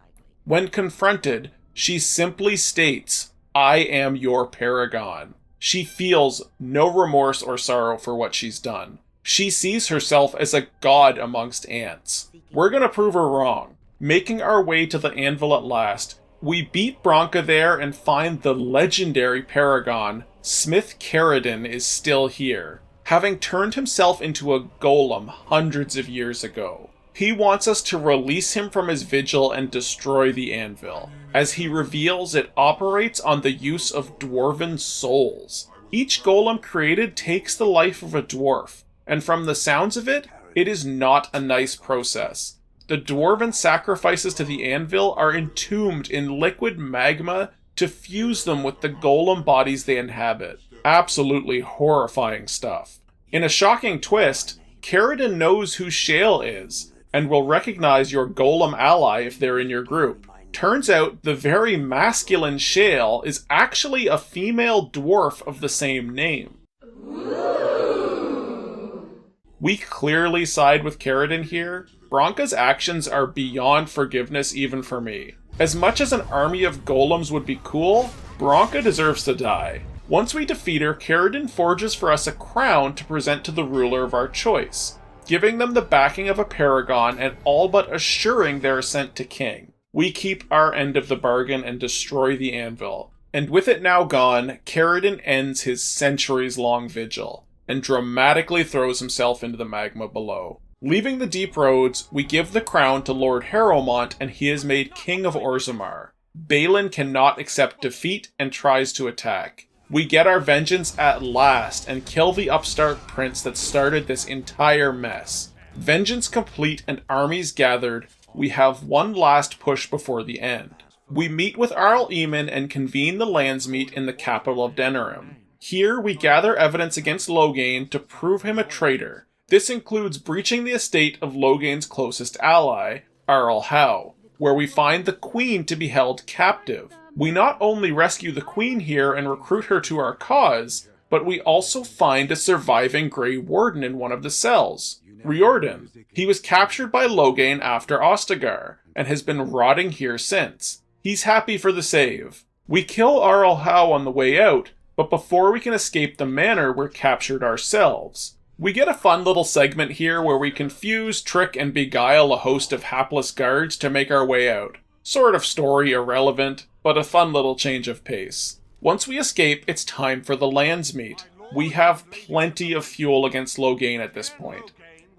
Speaker 1: When confronted, she simply states, "I am your paragon." She feels no remorse or sorrow for what she's done. She sees herself as a god amongst ants. We're gonna prove her wrong. Making our way to the Anvil at last, we beat Bronca there and find the legendary paragon, Smith Caridin, is still here, having turned himself into a golem hundreds of years ago. He wants us to release him from his vigil and destroy the Anvil. As he reveals, it operates on the use of dwarven souls. Each golem created takes the life of a dwarf, and from the sounds of it, it is not a nice process. The dwarven sacrifices to the Anvil are entombed in liquid magma to fuse them with the golem bodies they inhabit. Absolutely horrifying stuff. In a shocking twist, Caridin knows who Shale is, and will recognize your golem ally if they're in your group. Turns out the very masculine Shale is actually a female dwarf of the same name. We clearly side with Caridin here. Bronca's actions are beyond forgiveness even for me. As much as an army of golems would be cool, Bronca deserves to die. Once we defeat her, Caridin forges for us a crown to present to the ruler of our choice, giving them the backing of a paragon and all but assuring their ascent to king. We keep our end of the bargain and destroy the Anvil. And with it now gone, Caridin ends his centuries-long vigil, and dramatically throws himself into the magma below. Leaving the deep roads, we give the crown to Lord Harrowmont and he is made King of Orzammar. Balin cannot accept defeat and tries to attack. We get our vengeance at last and kill the upstart prince that started this entire mess. Vengeance complete and armies gathered, we have one last push before the end. We meet with Arl Eamon and convene the Landsmeet in the capital of Denerim. Here we gather evidence against Loghain to prove him a traitor. This includes breaching the estate of Loghain's closest ally, Arl Howe, where we find the Queen to be held captive. We not only rescue the Queen here and recruit her to our cause, but we also find a surviving Grey Warden in one of the cells, Riordan. He was captured by Loghain after Ostagar, and has been rotting here since. He's happy for the save. We kill Arl Howe on the way out, but before we can escape the manor, we're captured ourselves. We get a fun little segment here where we confuse, trick, and beguile a host of hapless guards to make our way out. Sort of story irrelevant, but a fun little change of pace. Once we escape, it's time for the Landsmeet. We have plenty of fuel against Loghain at this point.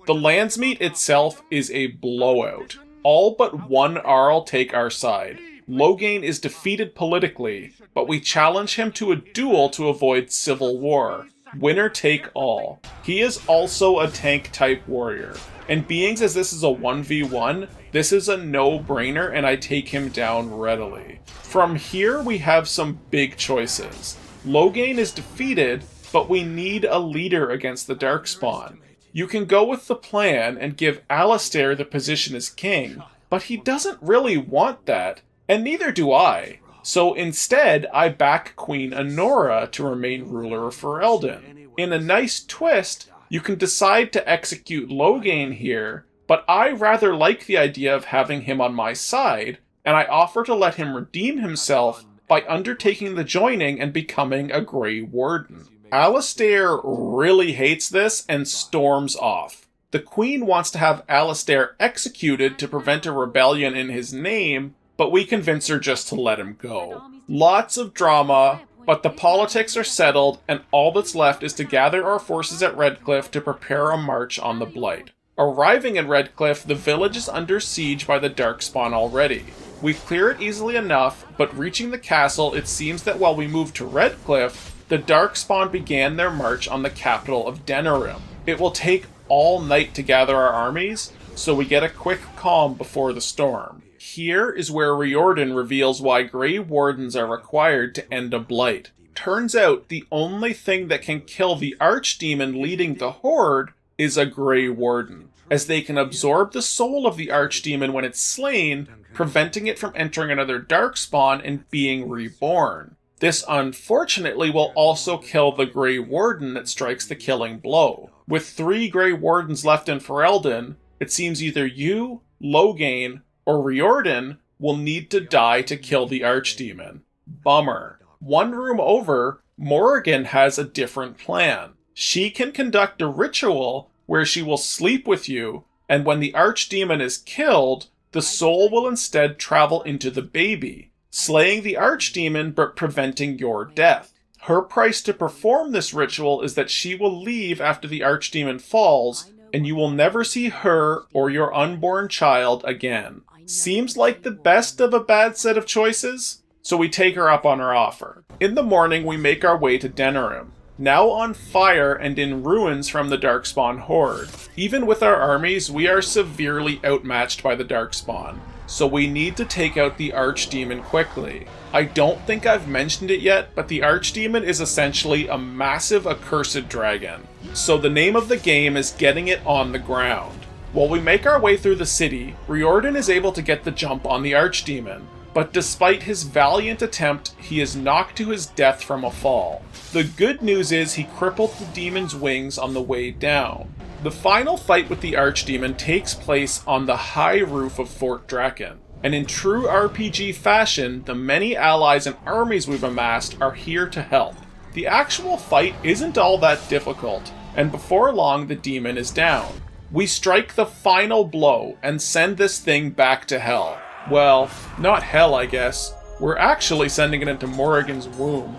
Speaker 1: The Landsmeet itself is a blowout. All but one Arl take our side. Loghain is defeated politically, but we challenge him to a duel to avoid civil war. Winner take all. He is also a tank-type warrior, and being as this is a 1v1, this is a no-brainer and I take him down readily. From here we have some big choices. Loghain is defeated, but we need a leader against the Darkspawn. You can go with the plan and give Alistair the position as king, but he doesn't really want that, and neither do I. So instead, I back Queen Anora to remain ruler of Ferelden. In a nice twist, you can decide to execute Loghain here, but I rather like the idea of having him on my side, and I offer to let him redeem himself by undertaking the joining and becoming a Grey Warden. Alistair really hates this and storms off. The Queen wants to have Alistair executed to prevent a rebellion in his name, but we convince her just to let him go. Lots of drama, but the politics are settled, and all that's left is to gather our forces at Redcliffe to prepare a march on the Blight. Arriving at Redcliffe, the village is under siege by the Darkspawn already. We clear it easily enough, but reaching the castle, it seems that while we move to Redcliffe, the Darkspawn began their march on the capital of Denerim. It will take all night to gather our armies, so we get a quick calm before the storm. Here is where Riordan reveals why Grey Wardens are required to end a blight. Turns out the only thing that can kill the Archdemon leading the Horde is a Grey Warden, as they can absorb the soul of the Archdemon when it's slain, preventing it from entering another Darkspawn and being reborn. This unfortunately will also kill the Grey Warden that strikes the killing blow. With 3 Grey Wardens left in Ferelden, it seems either you, Loghain, or Riordan will need to die to kill the Archdemon. Bummer. One room over, Morrigan has a different plan. She can conduct a ritual where she will sleep with you, and when the Archdemon is killed, the soul will instead travel into the baby, slaying the Archdemon but preventing your death. Her price to perform this ritual is that she will leave after the Archdemon falls, and you will never see her or your unborn child again. Seems like the best of a bad set of choices, so we take her up on her offer. In the morning, we make our way to Denerim, now on fire and in ruins from the Darkspawn Horde. Even with our armies, we are severely outmatched by the Darkspawn, so we need to take out the Archdemon quickly. I don't think I've mentioned it yet, but the Archdemon is essentially a massive accursed dragon, so the name of the game is getting it on the ground. While we make our way through the city, Riordan is able to get the jump on the Archdemon, but despite his valiant attempt, he is knocked to his death from a fall. The good news is he crippled the demon's wings on the way down. The final fight with the Archdemon takes place on the high roof of Fort Draken, and in true RPG fashion, the many allies and armies we've amassed are here to help. The actual fight isn't all that difficult, and before long the demon is down. We strike the final blow and send this thing back to hell. Well, not hell, I guess. We're actually sending it into Morrigan's womb.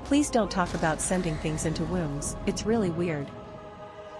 Speaker 3: Please don't talk about sending things into wombs, it's really weird.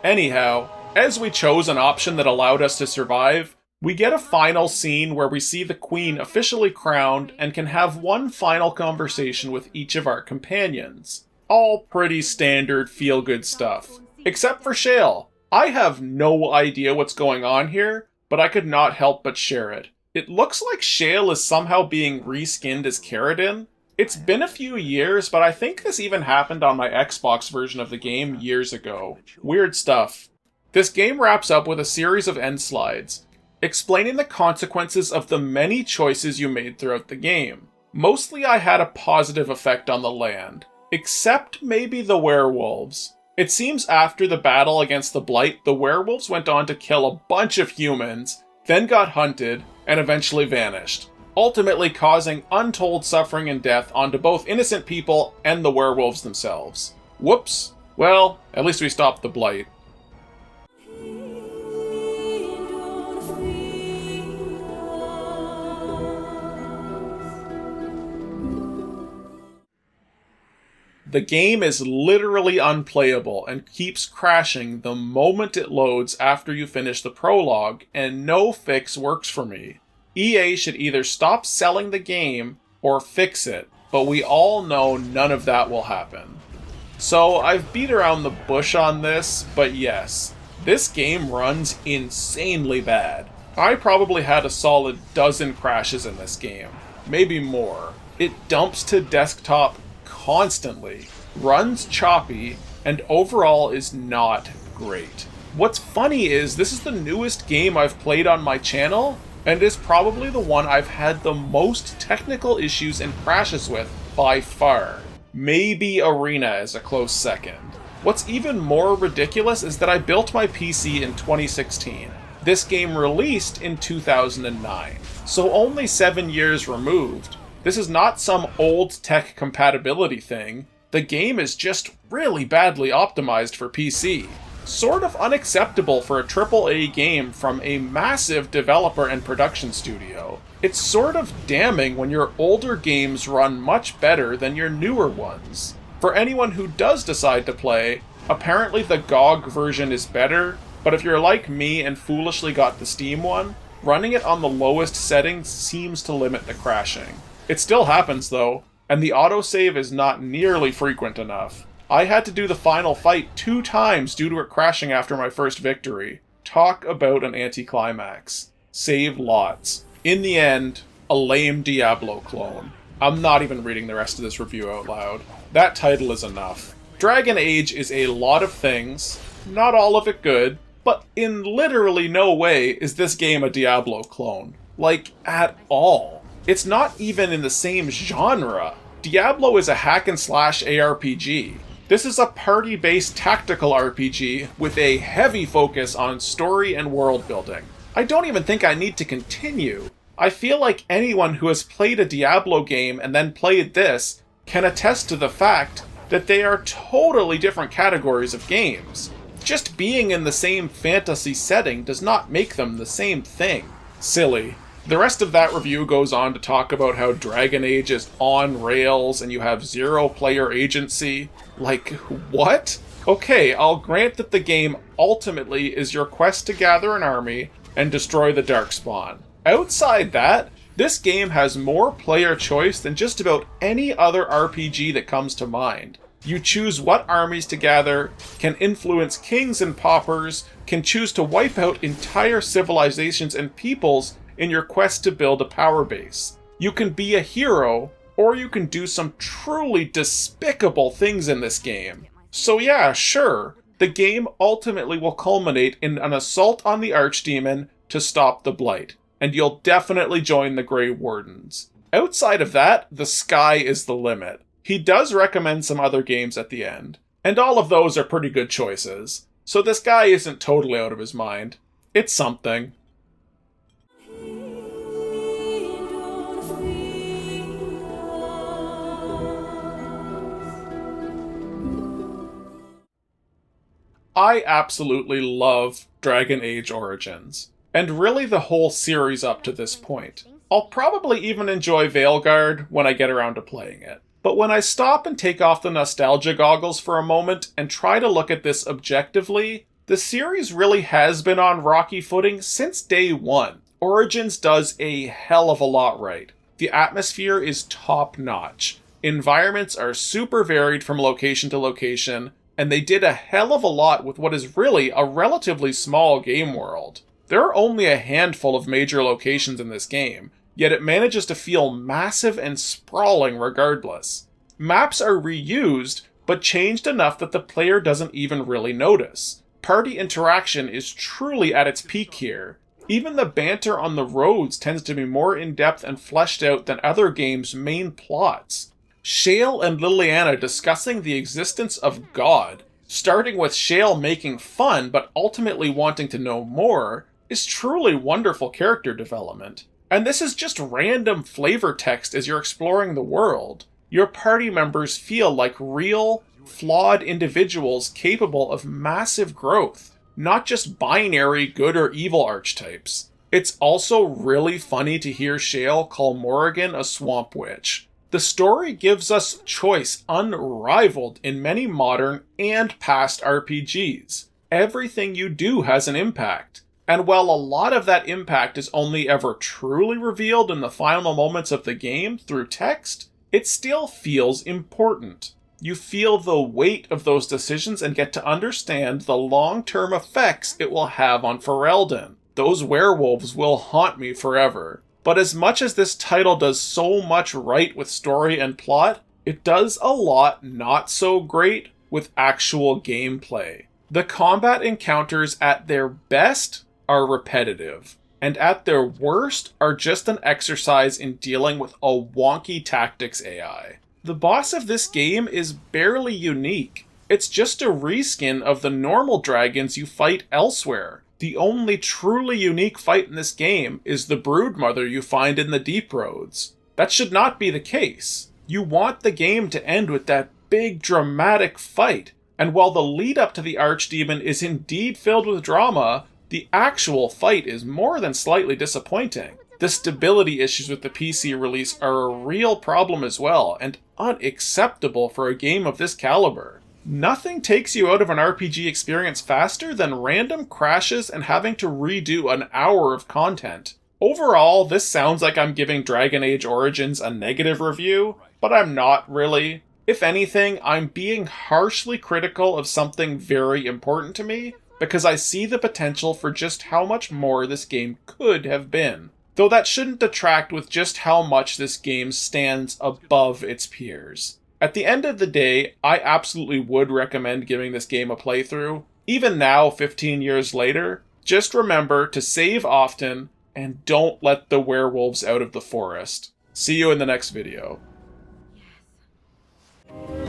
Speaker 1: Anyhow, As we chose an option that allowed us to survive, we get a final scene where we see the queen officially crowned and can have one final conversation with each of our companions. All pretty standard feel-good stuff. Except for Shale. I have no idea what's going on here, but I could not help but share it. It looks like Shale is somehow being reskinned as Caradin. It's been a few years, but I think this even happened on my Xbox version of the game years ago. Weird stuff. This game wraps up with a series of end slides, explaining the consequences of the many choices you made throughout the game. Mostly I had a positive effect on the land, except maybe the werewolves. It seems after the battle against the Blight, the werewolves went on to kill a bunch of humans, then got hunted, and eventually vanished, ultimately causing untold suffering and death onto both innocent people and the werewolves themselves. Whoops. Well, at least we stopped the Blight. The game is literally unplayable and keeps crashing the moment it loads after you finish the prologue, and no fix works for me. EA should either stop selling the game or fix it, but we all know none of that will happen. So I've beat around the bush on this, but yes, this game runs insanely bad. I probably had a solid dozen crashes in this game, maybe more. It dumps to desktop constantly, runs choppy, and overall is not great. What's funny is this is the newest game I've played on my channel, and is probably the one I've had the most technical issues and crashes with by far. Maybe Arena is a close second. What's even more ridiculous is that I built my PC in 2016. This game released in 2009, so only 7 years removed. This is not some old tech compatibility thing. The game is just really badly optimized for PC. Sort of unacceptable for a AAA game from a massive developer and production studio. It's sort of damning when your older games run much better than your newer ones. For anyone who does decide to play, apparently the GOG version is better, but if you're like me and foolishly got the Steam one, running it on the lowest settings seems to limit the crashing. It still happens though, and the autosave is not nearly frequent enough. I had to do the final fight 2 times due to it crashing after my first victory. Talk about an anticlimax. Save lots. In the end, a lame Diablo clone. I'm not even reading the rest of this review out loud. That title is enough. Dragon Age is a lot of things, not all of it good, but in literally no way is this game a Diablo clone. Like, at all. It's not even in the same genre. Diablo is a hack-and-slash ARPG. This is a party-based tactical RPG with a heavy focus on story and world building. I don't even think I need to continue. I feel like anyone who has played a Diablo game and then played this can attest to the fact that they are totally different categories of games. Just being in the same fantasy setting does not make them the same thing. Silly. The rest of that review goes on to talk about how Dragon Age is on rails and you have 0 player agency. Like, what? Okay, I'll grant that the game ultimately is your quest to gather an army and destroy the Darkspawn. Outside that, this game has more player choice than just about any other RPG that comes to mind. You choose what armies to gather, can influence kings and paupers, can choose to wipe out entire civilizations and peoples in your quest to build a power base. You can be a hero, or you can do some truly despicable things in this game. So yeah, sure, the game ultimately will culminate in an assault on the Archdemon to stop the Blight, and you'll definitely join the Grey Wardens. Outside of that, the sky is the limit. He does recommend some other games at the end, and all of those are pretty good choices, so this guy isn't totally out of his mind. It's something. I absolutely love Dragon Age Origins, and really the whole series up to this point. I'll probably even enjoy Veilguard when I get around to playing it. But when I stop and take off the nostalgia goggles for a moment and try to look at this objectively, The series really has been on rocky footing since day one. Origins does a hell of a lot right. The atmosphere is top-notch. Environments are super varied from location to location, and they did a hell of a lot with what is really a relatively small game world. There are only a handful of major locations in this game, yet it manages to feel massive and sprawling regardless. Maps are reused, but changed enough that the player doesn't even really notice. Party interaction is truly at its peak here. Even the banter on the roads tends to be more in-depth and fleshed out than other games' main plots. Shale and Liliana discussing the existence of God, starting with Shale making fun but ultimately wanting to know more, is truly wonderful character development. And this is just random flavor text as you're exploring the world. Your party members feel like real, flawed individuals capable of massive growth, not just binary good or evil archetypes. It's also really funny to hear Shale call Morrigan a swamp witch. The story gives us choice unrivaled in many modern and past RPGs. Everything you do has an impact. And while a lot of that impact is only ever truly revealed in the final moments of the game through text, it still feels important. You feel the weight of those decisions and get to understand the long-term effects it will have on Ferelden. Those werewolves will haunt me forever. But as much as this title does so much right with story and plot, it does a lot not so great with actual gameplay. The combat encounters at their best are repetitive, and at their worst are just an exercise in dealing with a wonky tactics AI. The boss of this game is barely unique. It's just a reskin of the normal dragons you fight elsewhere. The only truly unique fight in this game is the Broodmother you find in the Deep Roads. That should not be the case. You want the game to end with that big dramatic fight, and while the lead up to the Archdemon is indeed filled with drama, the actual fight is more than slightly disappointing. The stability issues with the PC release are a real problem as well, and unacceptable for a game of this caliber. Nothing takes you out of an RPG experience faster than random crashes and having to redo an hour of content. Overall, this sounds like I'm giving Dragon Age Origins a negative review, but I'm not really. If anything, I'm being harshly critical of something very important to me, because I see the potential for just how much more this game could have been. Though that shouldn't detract with just how much this game stands above its peers. At the end of the day, I absolutely would recommend giving this game a playthrough. Even now, 15 years later, just remember to save often and don't let the werewolves out of the forest. See you in the next video.
Speaker 8: Yes.